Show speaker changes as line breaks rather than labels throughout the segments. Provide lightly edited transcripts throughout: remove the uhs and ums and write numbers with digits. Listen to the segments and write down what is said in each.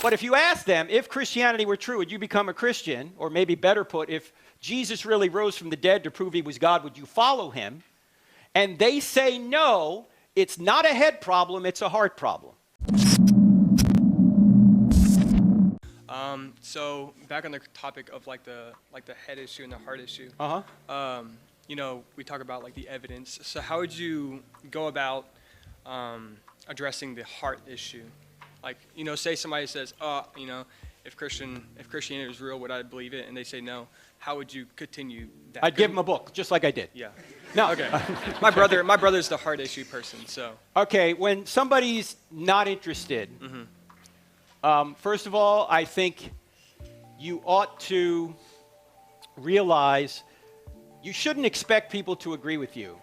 But if you ask them, if Christianity were true, would you become a Christian? Or maybe better put, if Jesus really rose from the dead to prove he was God, would you follow him? And they say no, it's not a head problem, it's a heart problem.
So back on the topic of like the head issue and the heart issue. You know, we talk about like the evidence. So how would you go about addressing the heart issue? Like, you know, say somebody says, you know, if Christianity is real, would I believe it? And they say no. How would you continue that?
I'd give them a book, just like I did.
Yeah.
No.
Okay. my brother's the heart issue person, so.
Okay, when somebody's not interested, first of all, I think you ought to realize you shouldn't expect people to agree with you.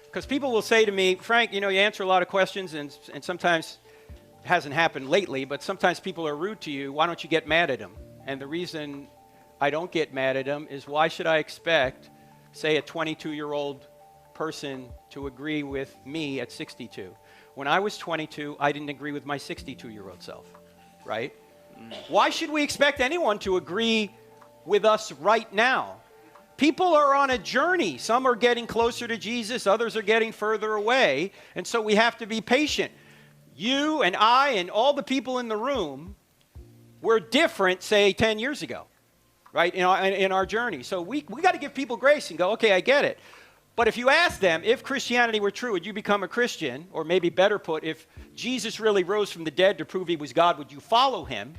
Because people will say to me, Frank, you know, you answer a lot of questions, and sometimes, it hasn't happened lately, but sometimes people are rude to you. Why don't you get mad at them? And the reason I don't get mad at them is, why should I expect, say, a 22-year-old person to agree with me at 62? When I was 22, I didn't agree with my 62-year-old self, right? Why should we expect anyone to agree with us right now? People are on a journey. Some are getting closer to Jesus, others are getting further away, and so we have to be patient. You and I and all the people in the room were different, say, 10 years ago, right, in our journey. So we got to give people grace and go, okay, I get it. But if you ask them, if Christianity were true, would you become a Christian? Or maybe better put, if Jesus really rose from the dead to prove he was God, would you follow him?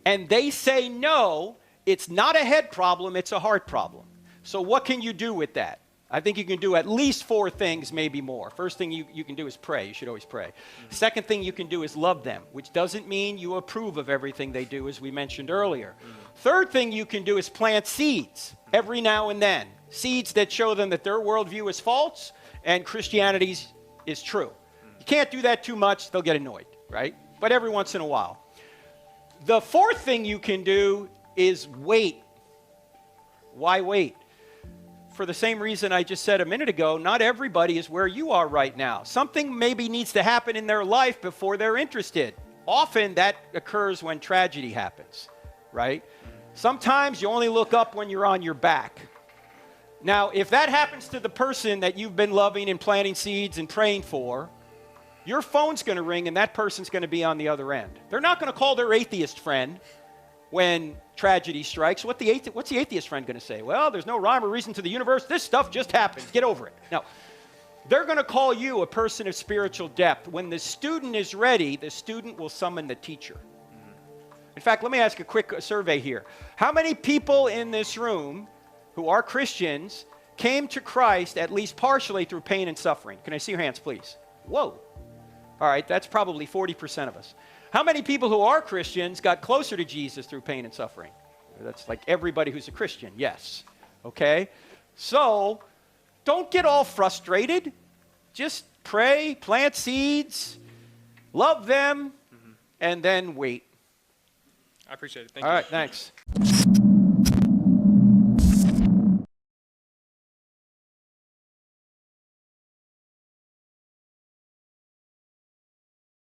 And they say no, it's not a head problem, it's a heart problem. So what can you do with that? I think you can do at least 4 things, maybe more. First thing you can do is pray. You should always pray. Second thing you can do is love them, which doesn't mean you approve of everything they do, as we mentioned earlier. Third thing you can do is plant seeds every now and then. Seeds that show them that their worldview is false and Christianity's is true. You can't do that too much, they'll get annoyed, right? But every once in a while. The fourth thing you can do is wait. Why wait? For the same reason I just said a minute ago, not everybody is where you are right now. Something maybe needs to happen in their life before they're interested. Often that occurs when tragedy happens, right? Sometimes you only look up when you're on your back. Now, if that happens to the person that you've been loving and planting seeds and praying for, your phone's going to ring and that person's going to be on the other end. They're not going to call their atheist friend when tragedy strikes. What's the atheist friend going to say? Well, there's no rhyme or reason to the universe. This stuff just happens. Get over it. No. They're going to call you a person of spiritual depth. When the student is ready, the student will summon the teacher. In fact, let me ask a quick survey here. How many people in this room who are Christians came to Christ at least partially through pain and suffering? Can I see your hands, please? Whoa. All right, that's probably 40% of us. How many people who are Christians got closer to Jesus through pain and suffering? That's like everybody who's a Christian, yes. Okay? So, don't get all frustrated. Just pray, plant seeds, love them, and then wait.
I appreciate it. Thank you.
All right, thanks.